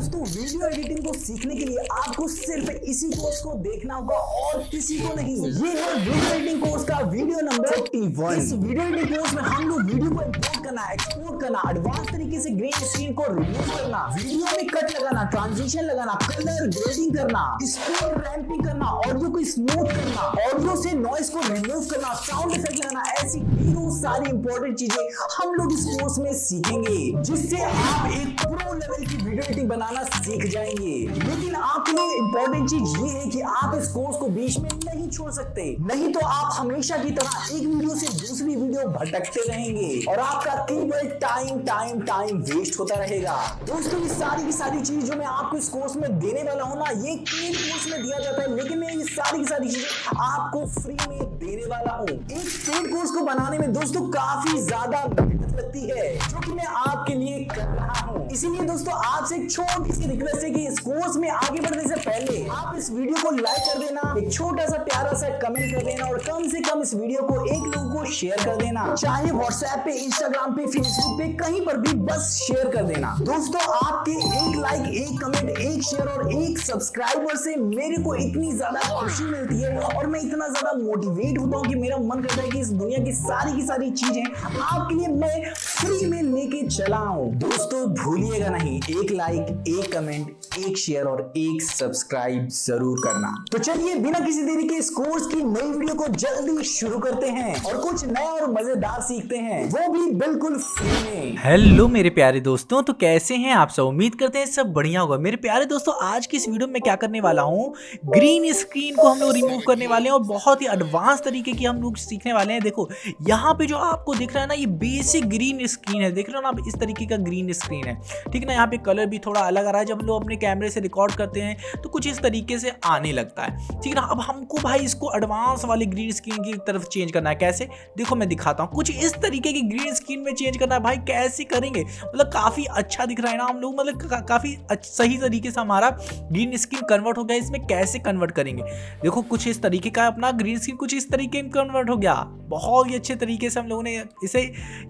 दोस्तों video editing को सीखने के लिए आपको सिर्फ इसी कोर्स को देखना होगा और किसी को नहीं। ये है वीडियो एडिटिंग कोर्स का वीडियो नंबर 41। इस वीडियो एडिटिंग कोर्स में हम लोग वीडियो को इंपोर्ट करना, एक्सपोर्ट करना, एडवांस तरीके से ग्रीन स्क्रीन को रिमूव करना, वीडियो में कट लगाना, ट्रांजिशन लगाना, कलर ग्रेडिंग करना, स्पीड रैंपिंग करना, ऑडियो को स्मूथ करना, ऑडियो से नॉइस को रिमूव करना, साउंड इफेक्ट लगाना, ऐसी ढेरों सारी इंपॉर्टेंट चीजें हम लोग इस कोर्स में सीखेंगे, जिससे आप एक प्रो लेवल की वीडियो एडिटिंग बनाना सीख जाएंगे। लेकिन आपके लिए इंपॉर्टेंट चीज ये है कि आप इस कोर्स को बीच में नहीं छोड़ सकते, नहीं तो आप हमेशा की तरह एक वीडियो से दूसरी वीडियो भटकते रहेंगे और आपका केवल टाइम वेस्ट होता रहेगा। दोस्तों ये सारी की सारी चीज जो मैं आपको इस कोर्स में देने वाला हूं ना, ये पेड कोर्स में दिया जाता है, लेकिन मैं ये सारी की सारी चीजें आपको फ्री में देने वाला हूं। एक पेड कोर्स को बनाने में दोस्तों काफी ज्यादा मेहनत लगती है, जो कि मैं आपके लिए कर रहा हूं। इसीलिए दोस्तों आपसे एक छोटी सी रिक्वेस्ट है कि इस कोर्स में आगे बढ़ने से पहले आप इस वीडियो को लाइक कर देना, एक छोटा सा प्यारा सा कमेंट कर देना और कम से कम इस वीडियो को एक लोगों को शेयर कर देना, चाहे व्हाट्सएप पे, इंस्टाग्राम पे, फेसबुक पे, कहीं पर भी बस शेयर कर देना। दोस्तों आपके एक लाइक, एक कमेंट, एक शेयर और एक सब्सक्राइबर से मेरे को इतनी ज्यादा खुशी मिलती है और मैं इतना ज्यादा मोटिवेट होता हूँ कि मेरा मन करता है कि इस दुनिया की सारी चीजें आपके लिए मैं फ्री में लेके चला हूं। दोस्तों भूलिएगा नहीं, एक लाइक, एक कमेंट, एक शेयर और एक सब्सक्राइब जरूर करना। तो चलिए बिना किसी देरी के इस कोर्स की नई वीडियो को जल्दी शुरू करते हैं और कुछ नया और मजेदार सीखते हैं, वो भी बिल्कुल फ्री में। हेलो मेरे प्यारे दोस्तों, तो कैसे हैं आप सब? उम्मीद करते हैं सब बढ़िया होगा। मेरे प्यारे दोस्तों, आज की इस वीडियो में क्या करने वाला हूँ, ग्रीन स्क्रीन को हम लोग रिमूव करने वाले हैं और बहुत ही एडवांस तरीके की हम लोग सीखने वाले हैं। देखो यहाँ पे जो आपको दिख रहा है ना, ये बेसिक ग्रीन स्क्रीन है, देख रहे हो ना आप, इस तरीके का ग्रीन स्क्रीन है, ठीक है ना। यहाँ पे कलर भी थोड़ा अलग आ रहा है, जब हम लोग अपने कैमरे से रिकॉर्ड करते हैं तो कुछ इस तरीके से आने लगता है, ठीक है ना। अब हमको भाई इसको एडवांस वाली ग्रीन स्क्रीन की तरफ चेंज करना है। कैसे? देखो मैं दिखाता हूँ। कुछ इस तरीके की ग्रीन स्क्रीन में चेंज करना है। भाई कैसे करेंगे? मतलब काफी अच्छा दिख रहा है ना हम लोग, मतलब काफी सही तरीके से हमारा ग्रीन स्क्रीन कन्वर्ट हो गया। इसमें कैसे कन्वर्ट करेंगे? देखो कुछ इस तरीके का अपना ग्रीन स्क्रीन कुछ इस तरीके में कन्वर्ट हो गया। बहुत ही अच्छे तरीके से हम लोगों ने इसे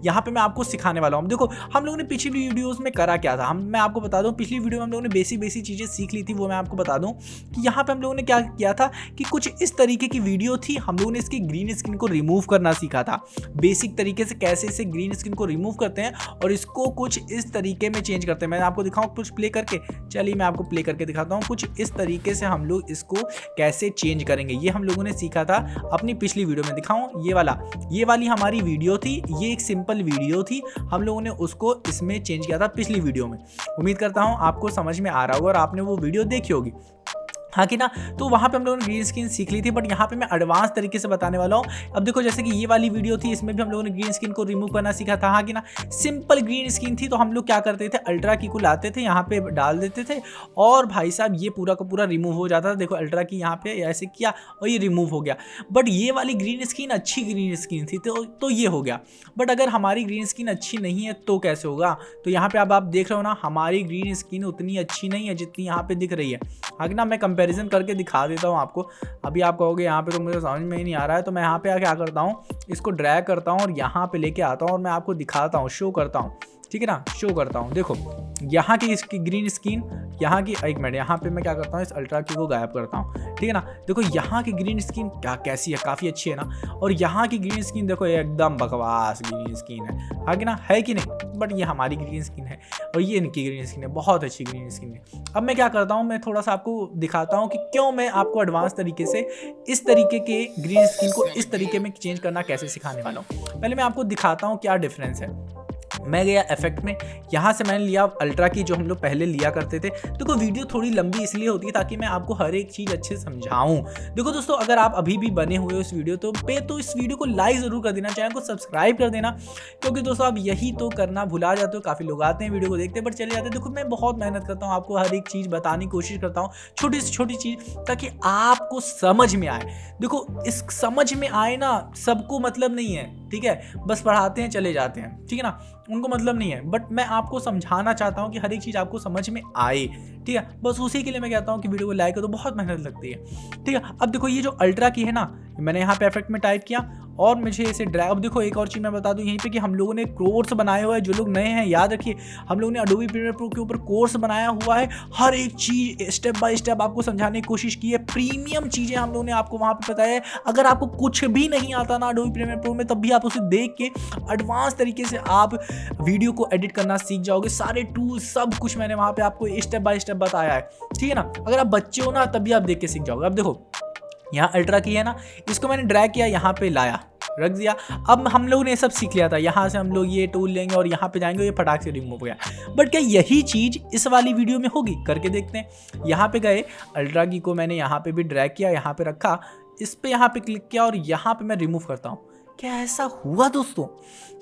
यहाँ पे मैं आपको सिखाने वाला हूँ। देखो हम लोगों ने पिछली वीडियोस में करा क्या था, मैं आपको बता दूं। पिछली वीडियो में हम लोगों ने बेसिक चीजें सीख ली थी, वो मैं आपको बता दूं कि यहाँ पे हम लोगों ने क्या किया था कि कुछ इस तरीके की वीडियो थी, हम लोगों ने इसकी ग्रीन स्क्रीन को रिमूव करना सीखा था। बेसिक तरीके से कैसे इसे ग्रीन स्क्रीन को रिमूव करते हैं और इसको कुछ इस तरीके में चेंज करते हैं। मैं आपको दिखाऊं कुछ प्ले करके। चलिए मैं आपको प्ले करके दिखाता हूँ कुछ इस तरीके से हम लोग इसको कैसे चेंज करेंगे। ये हम लोगों ने सीखा था अपनी पिछली वीडियो में। दिखाऊं ये वाली हमारी वीडियो थी, ये एक सिंपल वीडियो थी, हम लोगों ने उसको इसमें चेंज किया था पिछली वीडियो में। उम्मीद करता हूं आपको समझ में आ रहा होगा और आपने वो वीडियो देखी होगी, हाँ कि ना। तो वहाँ पे हम लोगों ने ग्रीन स्क्रीन सीख ली थी, बट यहाँ पे मैं एडवांस तरीके से बताने वाला हूँ। अब देखो जैसे कि ये वाली वीडियो थी, इसमें भी हम लोगों ने ग्रीन स्क्रीन को रिमूव करना सीखा था, हाँ कि ना। सिंपल ग्रीन स्क्रीन थी, तो हम लोग क्या करते थे, अल्ट्रा की को लाते थे, यहाँ पे डाल देते थे और भाई साहब ये पूरा का पूरा रिमूव हो जाता था। देखो अल्ट्रा की यहाँ पे ऐसे किया और ये रिमूव हो गया। बट ये वाली ग्रीन स्क्रीन अच्छी ग्रीन स्क्रीन थी, तो ये हो गया। बट अगर हमारी ग्रीन स्क्रीन अच्छी नहीं है तो कैसे होगा? तो यहाँ पे अब आप देख रहे हो ना, हमारी ग्रीन स्क्रीन उतनी अच्छी नहीं है जितनी यहाँ पे दिख रही है, हाँ कि ना। मैं कंपेरिजन करके दिखा देता हूँ आपको। अभी आप कहोगे यहाँ पे तो मुझे समझ में ही नहीं आ रहा है, तो मैं यहाँ पे क्या करता हूँ, इसको ड्रैग करता हूँ और यहाँ पे लेके आता हूँ और मैं आपको दिखाता हूँ, शो करता हूँ, ठीक है ना। शो करता हूँ, देखो यहाँ की इसकी ग्रीन स्क्रीन, यहाँ की एक मिनट, यहाँ पे मैं क्या करता हूँ, इस अल्ट्रा की को गायब करता हूँ, ठीक है ना। देखो यहाँ की ग्रीन स्क्रीन कैसी है, काफ़ी अच्छी है ना। और यहाँ की ग्रीन स्क्रीन देखो एकदम बकवास ग्रीन स्क्रीन है, हाँ कि ना, है कि नहीं। बट ये हमारी ग्रीन स्क्रीन है और ये इनकी ग्रीन स्क्रीन है, बहुत अच्छी ग्रीन स्क्रीन है। अब मैं क्या करता हूँ, मैं थोड़ा सा आपको दिखाता हूँ कि क्यों मैं आपको एडवांस तरीके से इस तरीके के ग्रीन स्क्रीन को इस तरीके में चेंज करना कैसे सिखाने वाला हूँ। पहले मैं आपको दिखाता हूँ क्या डिफरेंस है। मैं गया इफेक्ट में, यहाँ से मैंने लिया अल्ट्रा की जो हम लोग पहले लिया करते थे। देखो वीडियो थोड़ी लंबी इसलिए होती है ताकि मैं आपको हर एक चीज़ अच्छे से समझाऊं। देखो दोस्तों, अगर आप अभी भी बने हुए हो इस वीडियो तो इस वीडियो को लाइक ज़रूर कर देना, चैनल को सब्सक्राइब कर देना, क्योंकि दोस्तों आप यही तो करना भुला जाते हो। काफ़ी लोग आते हैं वीडियो को देखते हैं बट चले जाते हैं। देखो मैं बहुत मेहनत करता हूँ, आपको हर एक चीज़ बताने की कोशिश करता हूँ, छोटी से छोटी चीज़, ताकि आपको समझ में आए। देखो इस समझ में आए ना, सबको मतलब नहीं है, ठीक है, बस पढ़ाते हैं चले जाते हैं, ठीक है ना, उनको मतलब नहीं है। बट मैं आपको समझाना चाहता हूँ कि हर एक चीज़ आपको समझ में आए, ठीक है। बस उसी के लिए मैं कहता हूँ कि वीडियो को लाइक करो, बहुत मेहनत लगती है, ठीक है। अब देखो ये जो अल्ट्रा की है ना, मैंने यहाँ पे इफेक्ट में टाइप किया और मुझे इसे ड्रैग, अब देखो एक और चीज़ मैं बता दूं यहीं पे कि हम लोगों ने कोर्स बनाए हुआ है। जो लोग नए हैं याद रखिए, हम लोगों ने अडोबी प्रीमियर प्रो के ऊपर कोर्स बनाया हुआ है। हर एक चीज़ स्टेप बाय स्टेप आपको समझाने की कोशिश की है। प्रीमियम चीज़ें हम लोगों ने आपको वहाँ पे बताया है। अगर आपको कुछ भी नहीं आता ना अडोबी प्रीमियर प्रो में, तब भी आप उसे देख के एडवांस तरीके से आप वीडियो को एडिट करना सीख जाओगे। सारे टूल्स सब कुछ मैंने वहाँ पे आपको स्टेप बाय स्टेप बताया है, ठीक है ना। अगर आप बच्चे हो ना तब भी आप देख के सीख जाओगे। अब देखो यहाँ अल्ट्रा की है ना, इसको मैंने ड्रैग किया, यहाँ पे लाया, रख दिया। अब हम लोगों ने सब सीख लिया था। यहाँ से हम लोग ये टूल लेंगे और यहाँ पे जाएंगे, ये फटाक से रिमूव हो गया। बट क्या यही चीज़ इस वाली वीडियो में होगी? करके देखते हैं। यहाँ पे गए, अल्ट्रा की को मैंने यहाँ पे भी ड्रैग किया, यहाँ पे रखा, इस पे यहाँ पे क्लिक किया और यहाँ पे मैं रिमूव करता हूँ। क्या ऐसा हुआ दोस्तों?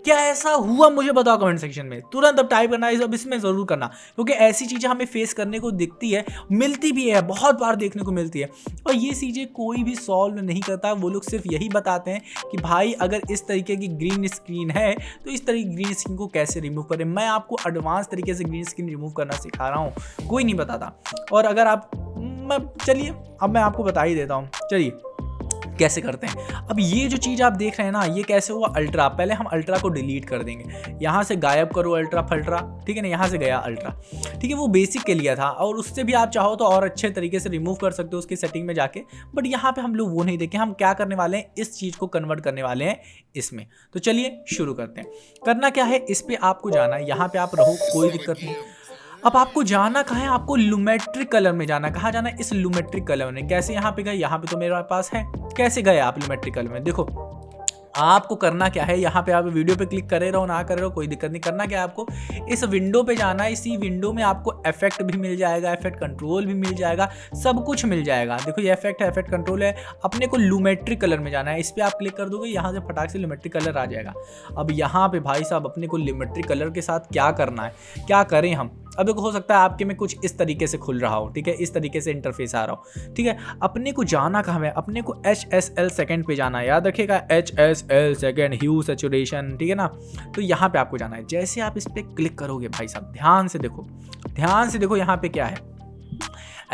क्या ऐसा हुआ मुझे बताओ कमेंट सेक्शन में। तुरंत अब टाइप करना है, अब इसमें ज़रूर करना, क्योंकि ऐसी चीज़ें हमें फेस करने को दिखती है, मिलती भी है, बहुत बार देखने को मिलती है। और ये चीज़ें कोई भी सॉल्व नहीं करता। वो लोग सिर्फ यही बताते हैं कि भाई अगर इस तरीके की ग्रीन स्क्रीन है तो इस तरीके की ग्रीन स्क्रीन को कैसे रिमूव करें। मैं आपको एडवांस तरीके से ग्रीन स्क्रीन रिमूव करना सिखा रहा हूँ, कोई नहीं बताता। और अगर आप चलिए अब मैं आपको बता ही देता हूँ, चलिए कैसे करते हैं। अब ये जो चीज़ आप देख रहे हैं ना, ये कैसे हुआ? अल्ट्रा, पहले हम अल्ट्रा को डिलीट कर देंगे। यहाँ से गायब करो अल्ट्रा फल्ट्रा, ठीक है ना, यहाँ से गया अल्ट्रा, ठीक है। वो बेसिक के लिए था और उससे भी आप चाहो तो और अच्छे तरीके से रिमूव कर सकते हो उसकी सेटिंग में जाके। बट यहाँ पे हम लोग वो नहीं देखें, हम क्या करने वाले हैं, इस चीज़ को कन्वर्ट करने वाले हैं इसमें। तो चलिए शुरू करते हैं। करना क्या है, इस पर आपको जाना है, यहाँ पर आप रहो, कोई दिक्कत नहीं। अब आपको जाना कहाँ है? आपको लुमेट्रिक कलर में जाना। कहाँ जाना है? इस लुमेट्रिक कलर में। कैसे यहाँ पे गए? यहाँ पे तो मेरे पास है। कैसे गए आप लुमेट्रिक कलर में? देखो आपको करना क्या है, यहाँ पे आप वीडियो पे क्लिक करे रहो ना करे रहो, कोई दिक्कत नहीं। करना क्या है, आपको इस विंडो पे जाना है। इसी विंडो में आपको इफेक्ट भी मिल जाएगा, इफेक्ट कंट्रोल भी मिल जाएगा, सब कुछ मिल जाएगा। देखो ये इफेक्ट है, इफेक्ट कंट्रोल है। अपने को लुमेट्रिक कलर में जाना है, इस पर आप क्लिक कर दोगे, यहाँ से फटाक से लुमेट्रिक कलर आ जाएगा। अब यहाँ पे भाई साहब अपने को लुमेट्रिक कलर के साथ क्या करना है, क्या करें हम। अब देखो हो सकता है आपके में कुछ इस तरीके से खुल रहा हो, ठीक है, इस तरीके से इंटरफेस आ रहा हो, ठीक है। अपने को जाना कहाँ है? अपने को HSL सेकंड पे जाना है, याद रखिएगा HSL सेकंड, ह्यू सैचुरेशन, ठीक है ना। तो यहाँ पे आपको जाना है। जैसे आप इस पर क्लिक करोगे भाई साहब, ध्यान से देखो, ध्यान से देखो यहाँ पे क्या है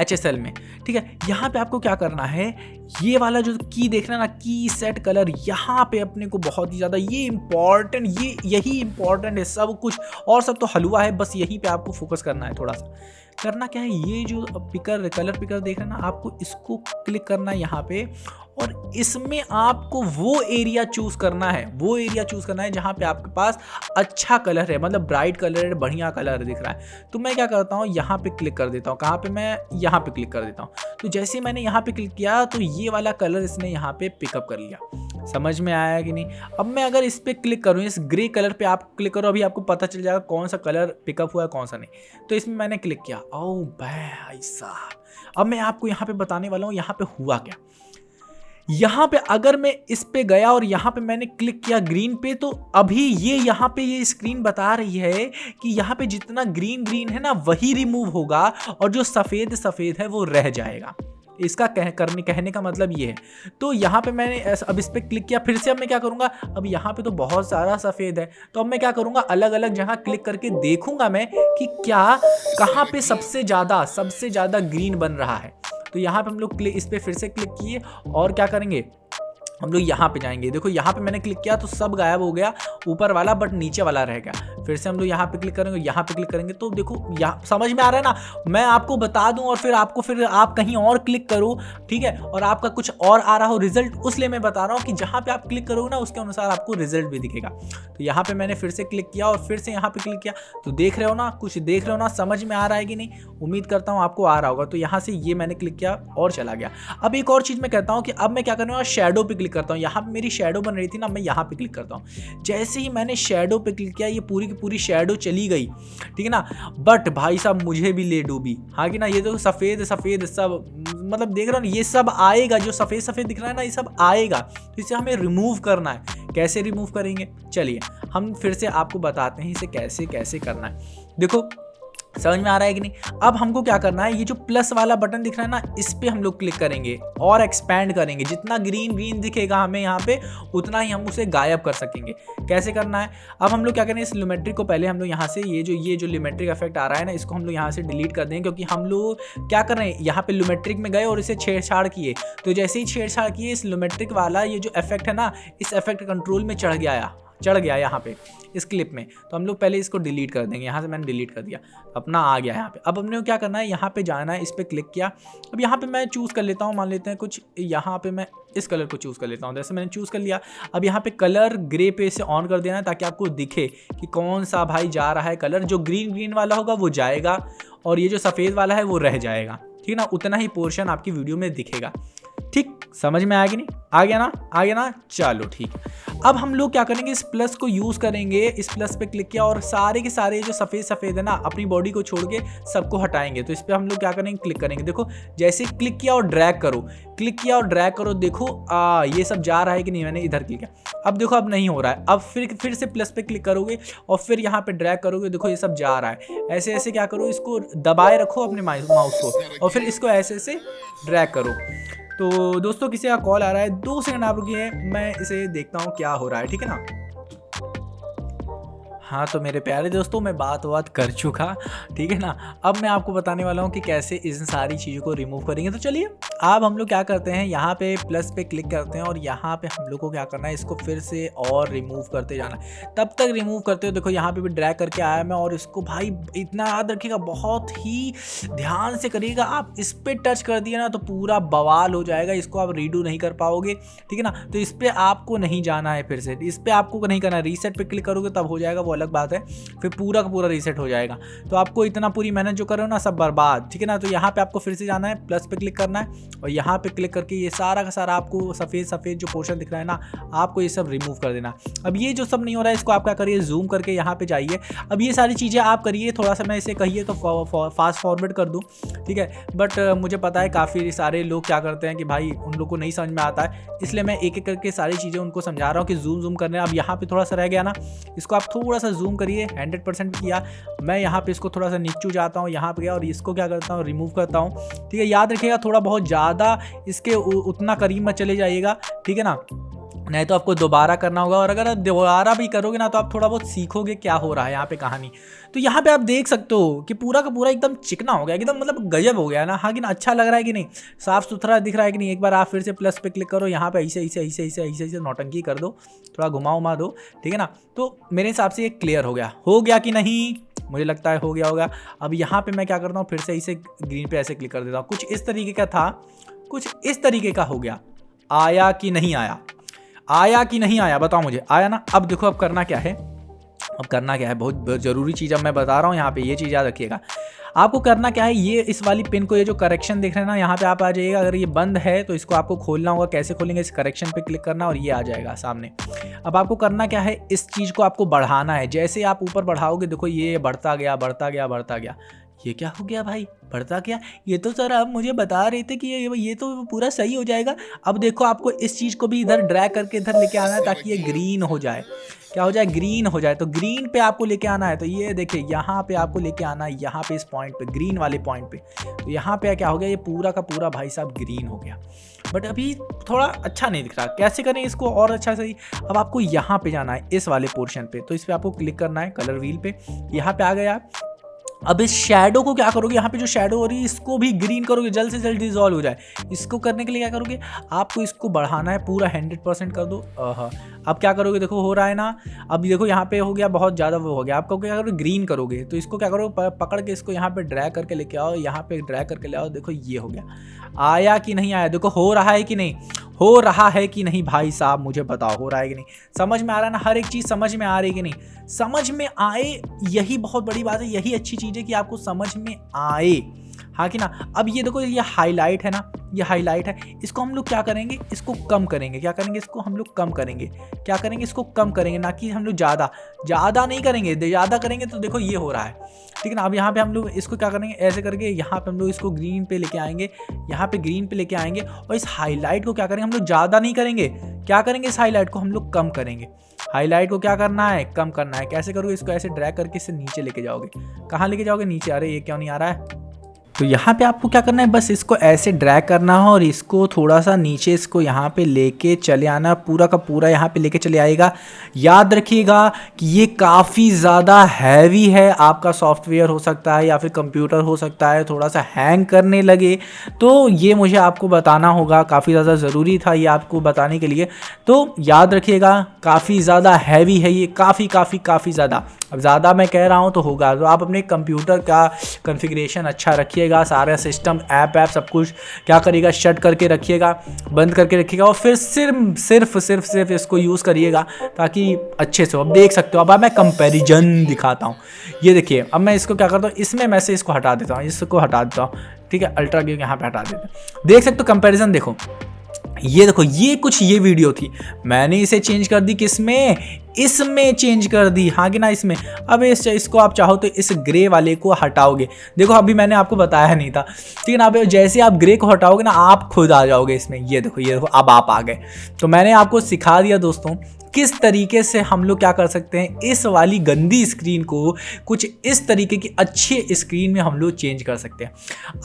HSL में, ठीक है। यहाँ पे आपको क्या करना है, ये वाला जो की देख रहे हैं ना, की सेट कलर, यहाँ पे अपने को बहुत ही ज़्यादा ये इंपॉर्टेंट, यही इंपॉर्टेंट है। सब कुछ और सब तो हलवा है, बस यहीं पे आपको फोकस करना है। थोड़ा सा करना क्या है, ये जो पिकर कलर पिकर देख रहे हैं ना, आपको इसको क्लिक करना है यहाँ पे, और इसमें आपको वो एरिया चूज करना है, वो एरिया चूज करना है जहाँ पे आपके पास अच्छा कलर है, मतलब ब्राइट कलर है, बढ़िया कलर दिख रहा है। तो मैं क्या करता हूँ, यहाँ पे क्लिक कर देता हूँ। कहाँ पे? मैं यहाँ पे क्लिक कर देता हूँ। तो जैसे मैंने यहाँ पे क्लिक किया तो ये वाला कलर इसने यहाँ पे पिकअप कर लिया। समझ में आया कि नहीं? अब मैं अगर इस पे क्लिक करूँ, इस ग्रे कलर पे आप क्लिक करो, अभी आपको पता चल जाएगा कौन सा कलर पिकअप हुआ है कौन सा नहीं। तो इसमें मैंने क्लिक किया, ओ भाई साहब। अब मैं आपको यहाँ पे बताने वाला हूँ यहाँ पे हुआ क्या। यहाँ पे अगर मैं इस पे गया और यहाँ पे मैंने क्लिक किया ग्रीन पे, तो अभी ये यहाँ पे ये स्क्रीन बता रही है कि यहाँ पे जितना ग्रीन ग्रीन है ना वही रिमूव होगा और जो सफ़ेद सफ़ेद है वो रह जाएगा। इसका कहने का मतलब ये है। तो यहाँ पे मैंने अब इस पर क्लिक किया, फिर से अब मैं क्या करूँगा, अब यहाँ पे तो बहुत सारा सफ़ेद है, तो अब मैं क्या करूँगा, अलग अलग जगह क्लिक करके देखूँगा मैं कि क्या कहाँ पे सबसे ज़्यादा ग्रीन बन रहा है। तो यहाँ पे हम लोग इस पर फिर से क्लिक किए और क्या करेंगे, हम लोग यहाँ पे जाएंगे। देखो यहाँ पे मैंने क्लिक किया तो सब गायब हो गया, ऊपर वाला, बट नीचे वाला रह गया। फिर से हम लोग यहाँ पे क्लिक करेंगे, यहाँ पे क्लिक करेंगे, तो देखो यहाँ समझ में आ रहा है ना। मैं आपको बता दूं और फिर आप कहीं और क्लिक करो, ठीक है, और आपका कुछ और आ रहा हो रिजल्ट, उसलिए मैं बता रहा हूँ कि जहाँ पे आप क्लिक करोगे ना उसके अनुसार आपको रिजल्ट भी दिखेगा। तो यहाँ पे मैंने फिर से क्लिक किया और फिर से यहाँ पे क्लिक किया, तो देख रहे हो ना, कुछ देख रहे हो ना, समझ में आ रहा है कि नहीं? उम्मीद करता हूँ आपको आ रहा होगा। तो यहाँ से ये मैंने क्लिक किया और चला गया। अब एक और चीज़ मैं कहता हूँ कि अब मैं क्या करूँगा, शेडो पे क्लिक करता हूँ। यहाँ पे मेरी शेडो बन रही थी ना, मैं यहाँ पे क्लिक करता हूँ। जैसे ही मैंने शेडो पे क्लिक किया, ये पूरी की पूरी शेडो चली गई, ठीक है ना। बट भाई साहब मुझे भी ले डूबी, हाँ कि ना। ये तो सफ़ेद सफ़ेद सब, मतलब देख रहा हूँ ये सब आएगा, जो सफ़ेद सफ़ेद दिख रहा है ना ये सब आएगा। तो इसे हमें रिमूव करना है। कैसे रिमूव करेंगे, चलिए हम फिर से आपको बताते हैं इसे कैसे कैसे करना है। देखो समझ में आ रहा है कि नहीं। अब हमको क्या करना है, ये जो प्लस वाला बटन दिख रहा है ना, इस पे हम लोग क्लिक करेंगे और एक्सपैंड करेंगे। जितना ग्रीन ग्रीन दिखेगा हमें यहाँ पे, उतना ही हम उसे गायब कर सकेंगे। कैसे करना है, अब हम लोग क्या करेंगे, इस लियोमेट्रिक को पहले हम लोग यहाँ से ये जो लियोमेट्रिक इफेक्ट आ रहा है ना, इसको हम लोग यहाँ से डिलीट कर देंगे, क्योंकि हम लोग क्या कर रहे हैं, यहाँ पे लियोमेट्रिक में गए और इसे छेड़छाड़ किए। तो जैसे ही छेड़छाड़ किए, इस लियोमेट्रिक वाला ये जो इफेक्ट है ना, इस इफेक्ट कंट्रोल में चढ़ गया यहाँ पे इस क्लिप में। तो हम लोग पहले इसको डिलीट कर देंगे। यहाँ से मैंने डिलीट कर दिया, अपना आ गया यहाँ पे। अब हमने क्या करना है, यहाँ पे जाना है, इस पर क्लिक किया। अब यहाँ पे मैं चूज़ कर लेता हूँ, मान लेते हैं कुछ, यहाँ पे मैं इस कलर को चूज़ कर लेता हूँ। जैसे मैंने चूज़ कर लिया। अब यहाँ पे कलर ग्रे पे इसे ऑन कर देना है, ताकि आपको दिखे कि कौन सा भाई जा रहा है कलर। जो ग्रीन ग्रीन वाला होगा वो जाएगा, और ये जो सफ़ेद वाला है वो रह जाएगा, ठीक ना। उतना ही पोर्शन आपकी वीडियो में दिखेगा। ठीक, समझ में आ गया नहीं, आ गया ना, चलो ठीक है। अब हम लोग क्या करेंगे, इस प्लस को यूज़ करेंगे। इस प्लस पे क्लिक किया और सारे के सारे जो सफ़ेद है ना, अपनी बॉडी को छोड़ के सबको हटाएंगे। तो इस पर हम लोग क्या करेंगे, क्लिक करेंगे। देखो जैसे क्लिक किया और ड्रैग करो, देखो ये सब जा रहा है कि नहीं। मैंने इधर क्लिक किया, अब देखो अब नहीं हो रहा है। अब फिर से प्लस पे क्लिक करोगे और फिर यहाँ पे ड्रैग करोगे, देखो ये सब जा रहा है। ऐसे ऐसे क्या करो, इसको दबाए रखो अपने माउस को, और फिर इसको ऐसे ऐसे ड्रैग करो। तो दोस्तों किसी का कॉल आ रहा है, 2 सेकंड आप रुकिए, मैं इसे देखता हूँ क्या हो रहा है, ठीक है ना। हाँ तो मेरे प्यारे दोस्तों, मैं बात कर चुका, ठीक है ना। अब मैं आपको बताने वाला हूँ कि कैसे इन सारी चीज़ों को रिमूव करेंगे। तो चलिए अब हम लोग क्या करते हैं, यहाँ पे प्लस पे क्लिक करते हैं और यहाँ पे हम लोग को क्या करना है, इसको फिर से और रिमूव करते जाना है। तब तक रिमूव करते हो, देखो यहाँ पे भी ड्रैग करके आया मैं, और इसको भाई इतना याद रखिएगा, बहुत ही ध्यान से करिएगा। आप इस पर टच कर दिए ना तो पूरा बवाल हो जाएगा, इसको आप रीडू नहीं कर पाओगे, ठीक है ना। तो इस पर आपको नहीं जाना है, फिर से इस पर आपको नहीं करना है। रीसेट पे क्लिक करोगे तब हो जाएगा, वो अलग बात है, फिर पूरा का पूरा रीसेट हो जाएगा। तो आपको इतना पूरी मेहनत जो कर रहे हो ना, सब बर्बाद, ठीक है ना। तो यहाँ पे आपको फिर से जाना है, प्लस पे क्लिक करना है, और यहाँ पे क्लिक करके ये सारा का सारा आपको सफ़ेद जो पोर्शन दिख रहा है ना, आपको ये सब रिमूव कर देना। अब ये जो सब नहीं हो रहा है, इसको आप क्या करिए, जूम करके यहाँ पे जाइए। अब ये सारी चीज़ें आप करिए, थोड़ा सा मैं इसे कहिए तो फास्ट फॉरवर्ड कर दूँ, ठीक है। बट मुझे पता है काफ़ी सारे लोग क्या करते हैं कि भाई उन लोग को नहीं समझ में आता है, इसलिए मैं एक एक करके सारी चीज़ें उनको समझा रहा हूँ कि जूम करने। अब यहाँ पे थोड़ा सा रह गया ना, इसको आप थोड़ा सा जूम करिए। 100% किया मैं, यहाँ पे इसको थोड़ा सा नीचे जाता हूँ, यहाँ पे गया और इसको क्या करता हूँ, रिमूव करता हूँ, ठीक है। याद रखिएगा थोड़ा बहुत ज़्यादा इसके उतना करीब मत चले जाइएगा, ठीक है ना, नहीं तो आपको दोबारा करना होगा। और अगर आप दोबारा भी करोगे ना, तो आप थोड़ा बहुत सीखोगे क्या हो रहा है यहाँ पे कहानी। तो यहाँ पे आप देख सकते हो कि पूरा का पूरा एकदम चिकना हो गया, एकदम मतलब गजब हो गया ना। हाँ कि ना, अच्छा लग रहा है कि नहीं, साफ सुथरा दिख रहा है कि नहीं। एक बार आप फिर से प्लस पे क्लिक करो, यहाँ पे ऐसे नौटंकी कर दो, थोड़ा घुमा दो, ठीक है ना। तो मेरे हिसाब से ये क्लियर हो गया कि नहीं, मुझे लगता है हो गया होगा। अब यहाँ पे मैं क्या करता हूँ, फिर से इसे ग्रीन पे ऐसे क्लिक कर देता हूँ। कुछ इस तरीके का था, कुछ इस तरीके का हो गया। आया कि नहीं आया बताओ मुझे, आया ना। अब देखो अब करना क्या है, बहुत ज़रूरी चीज़ अब मैं बता रहा हूँ। यहाँ पे ये चीज़ याद रखिएगा, आपको करना क्या है, ये इस वाली पिन को, ये जो करेक्शन दिख रहे हैं ना, यहाँ पे आप आ जाइएगा। अगर ये बंद है तो इसको आपको खोलना होगा। कैसे खोलेंगे, इस करेक्शन पे क्लिक करना और ये आ जाएगा सामने। अब आपको करना क्या है, इस चीज़ को आपको बढ़ाना है। जैसे आप ऊपर बढ़ाओगे, देखो ये बढ़ता गया। ये क्या हो गया भाई, बढ़ता गया। ये तो सर आप मुझे बता रहे थे कि ये तो पूरा सही हो जाएगा। अब देखो आपको इस चीज़ को भी इधर ड्रैग करके इधर लेके आना है, ताकि ये ग्रीन हो जाए। क्या हो जाए, ग्रीन हो जाए। तो ग्रीन पे आपको लेके आना है। तो ये देखिए यहाँ पे आपको लेके आना है, यहाँ पे इस पॉइंट पे, ग्रीन वाले पॉइंट पे। तो यहाँ पे क्या हो गया, ये पूरा का पूरा भाई साहब ग्रीन हो गया। बट अभी थोड़ा अच्छा नहीं दिख रहा, कैसे करें इसको और अच्छा सही। अब आपको यहाँ पे जाना है, इस वाले पोर्शन पे। तो इस पर आपको क्लिक करना है, कलर व्हील पे, यहाँ पे आ गया आप। अब इस शैडो को क्या करोगे, यहाँ पे जो शैडो हो रही है इसको भी ग्रीन करोगे, जल्द से जल्द डिजॉल्व हो जाए। इसको करने के लिए क्या करोगे, आपको इसको बढ़ाना है, पूरा 100% कर दो। अब क्या करोगे, देखो हो रहा है ना। अब देखो यहाँ पे हो गया, बहुत ज़्यादा वो हो गया। आपको क्या करोगे, ग्रीन करोगे। तो इसको क्या करोगे, पकड़ के इसको यहाँ पे ड्रैग करके लेके आओ, यहाँ पे ड्रैग करके ले आओ। देखो ये हो गया। आया कि नहीं आया, देखो हो रहा है कि नहीं भाई साहब, मुझे बताओ हो रहा है कि नहीं। समझ में आ रहा है ना, हर एक चीज़ समझ में आ रही है कि नहीं। समझ में आए, यही बहुत बड़ी बात है, यही अच्छी चीज़ है कि आपको समझ में आए। हाँ कि ना। अब ये देखो ये हाईलाइट है ना, ये हाईलाइट है, इसको हम लोग क्या करेंगे, इसको कम करेंगे। क्या करेंगे, इसको हम लोग कम करेंगे। क्या करेंगे, इसको कम करेंगे, ना कि हम लोग ज़्यादा नहीं करेंगे। ज़्यादा करेंगे तो देखो ये हो रहा है, ठीक है ना। अब यहाँ पे हम लोग इसको क्या करेंगे, ऐसे करके यहाँ पे हम लोग इसको ग्रीन पे लेके आएंगे, यहाँ पे ग्रीन पे लेके आएंगे। और इस हाईलाइट को क्या करेंगे, हम लोग ज़्यादा नहीं करेंगे। क्या करेंगे, इस हाईलाइट को हम लोग कम करेंगे। हाईलाइट को क्या करना है, कम करना है। कैसे करोगे, इसको ऐसे ड्रैग करके इससे नीचे लेके जाओगे। कहाँ लेके जाओगे, नीचे। अरे ये क्यों नहीं आ रहा है। तो यहाँ पे आपको क्या करना है, बस इसको ऐसे ड्रैग करना है और इसको थोड़ा सा नीचे इसको यहाँ पे लेके चले आना, पूरा का पूरा यहाँ पे लेके चले आएगा। याद रखिएगा कि ये काफ़ी ज़्यादा हैवी है। आपका सॉफ्टवेयर हो सकता है या फिर कंप्यूटर हो सकता है थोड़ा सा हैंग करने लगे, तो ये मुझे आपको बताना होगा, काफ़ी ज़्यादा ज़रूरी था ये आपको बताने के लिए। तो याद रखिएगा काफ़ी ज़्यादा हैवी है ये, काफ़ी ज़्यादा। अब ज़्यादा मैं कह रहा हूँ तो होगा, तो आप अपने कंप्यूटर का कॉन्फ़िगरेशन अच्छा रखिएगा, सारा सिस्टम ऐप सब कुछ क्या करिएगा, शट करके रखिएगा, बंद करके रखिएगा। और फिर सिर्फ इसको यूज़ करिएगा ताकि अच्छे से हो। अब देख सकते हो, अब मैं कंपैरिजन दिखाता हूँ। ये देखिए, अब मैं इसको क्या करता हूँ, इसमें मैं से इसको हटा देता हूँ, इसको हटा देता हूँ, ठीक है। अल्ट्रा गेम यहाँ पर हटा देता हूँ। देख सकते हो कंपैरिजन, देखो ये देखो, ये वीडियो थी, मैंने इसे चेंज कर दी, किसमें, इसमें चेंज कर दी, हाँ कि ना, इसमें। अब इसको आप चाहो तो इस ग्रे वाले को हटाओगे। देखो अभी मैंने आपको बताया नहीं था, ठीक है ना। अब जैसे आप ग्रे को हटाओगे ना, आप खुद आ जाओगे इसमें। ये देखो अब आप आ गए। तो मैंने आपको सिखा दिया दोस्तों किस तरीके से हम लोग क्या कर सकते हैं, इस वाली गंदी स्क्रीन को कुछ इस तरीके की अच्छी स्क्रीन में हम लोग चेंज कर सकते हैं।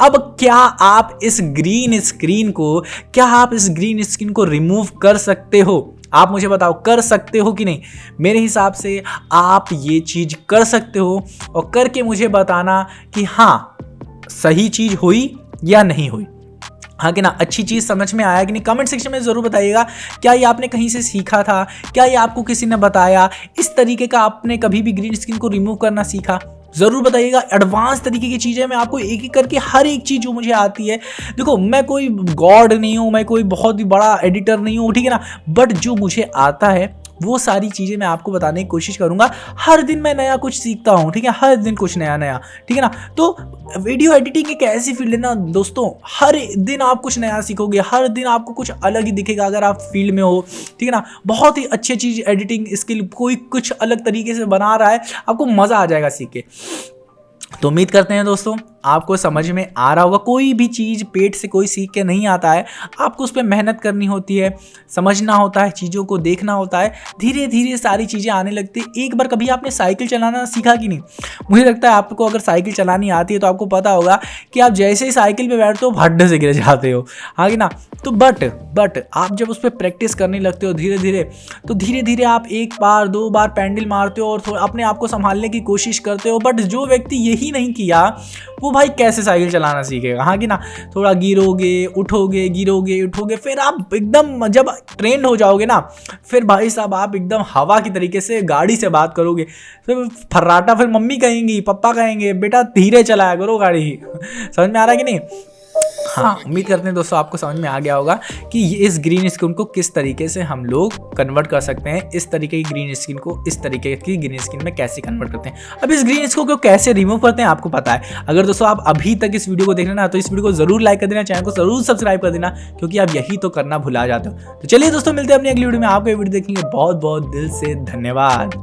अब क्या आप इस ग्रीन स्क्रीन को रिमूव कर सकते हो? आप मुझे बताओ, कर सकते हो कि नहीं? मेरे हिसाब से आप ये चीज़ कर सकते हो, और करके मुझे बताना कि हाँ सही चीज़ हुई या नहीं हुई, हाँ कि ना, अच्छी चीज़ समझ में आया कि नहीं। कमेंट सेक्शन में ज़रूर बताइएगा। क्या ये आपने कहीं से सीखा था, क्या ये आपको किसी ने बताया, इस तरीके का आपने कभी भी ग्रीन स्क्रीन को रिमूव करना सीखा? ज़रूर बताइएगा। एडवांस तरीके की चीज़ें मैं आपको एक एक करके हर एक चीज़ जो मुझे आती है, देखो मैं कोई गॉड नहीं हूँ, मैं कोई बहुत ही बड़ा एडिटर नहीं हूँ, ठीक है ना, बट जो मुझे आता है वो सारी चीज़ें मैं आपको बताने की कोशिश करूँगा। हर दिन मैं नया कुछ सीखता हूँ, ठीक है, हर दिन कुछ नया, ठीक है ना। तो वीडियो एडिटिंग एक ऐसी फील्ड है ना दोस्तों, हर दिन आप कुछ नया सीखोगे, हर दिन आपको कुछ अलग ही दिखेगा अगर आप फील्ड में हो, ठीक है ना। बहुत ही अच्छी चीज़ एडिटिंग स्किल, कोई कुछ अलग तरीके से बना रहा है, आपको मज़ा आ जाएगा सीख के। तो उम्मीद करते हैं दोस्तों आपको समझ में आ रहा होगा। कोई भी चीज़ पेट से कोई सीख के नहीं आता है, आपको उस पर मेहनत करनी होती है, समझना होता है, चीज़ों को देखना होता है, धीरे धीरे सारी चीज़ें आने लगती है। एक बार कभी आपने साइकिल चलाना सीखा कि नहीं? मुझे लगता है आपको अगर साइकिल चलानी आती है तो आपको पता होगा कि आप जैसे ही साइकिल पर बैठते हो भड्ड से गिर जाते हो, हाँ कि ना। तो बट आप जब उस पर प्रैक्टिस करने लगते हो धीरे धीरे आप एक बार दो बार पैडल मारते हो और अपने आप को संभालने की कोशिश करते हो। बट जो व्यक्ति यही नहीं किया वो भाई कैसे साइकिल चलाना सीखेगा, हाँ कि ना। थोड़ा गिरोगे उठोगे, फिर आप एकदम जब ट्रेंड हो जाओगे ना, फिर भाई साहब आप एकदम हवा की तरीके से गाड़ी से बात करोगे, फिर फर्राटा, फिर मम्मी कहेंगी, पापा कहेंगे, बेटा धीरे चलाया करो गाड़ी। समझ में आ रहा है कि नहीं? हाँ, उम्मीद करते हैं दोस्तों आपको समझ में आ गया होगा कि इस ग्रीन स्क्रीन को किस तरीके से हम लोग कन्वर्ट कर सकते हैं, इस तरीके की ग्रीन स्क्रीन को इस तरीके की ग्रीन स्क्रीन में कैसे कन्वर्ट करते हैं। अब इस ग्रीन स्क्रीन को कैसे रिमूव करते हैं आपको पता है। अगर दोस्तों आप अभी तक इस वीडियो को देख रहे ना, तो इस वीडियो को जरूर लाइक कर देना, चैनल को जरूर सब्सक्राइब कर देना, क्योंकि आप यही तो करना भुला जाते हो। तो चलिए दोस्तों मिलते हैं अपनी अगली वीडियो में। आपको वीडियो देखने के बहुत बहुत दिल से धन्यवाद।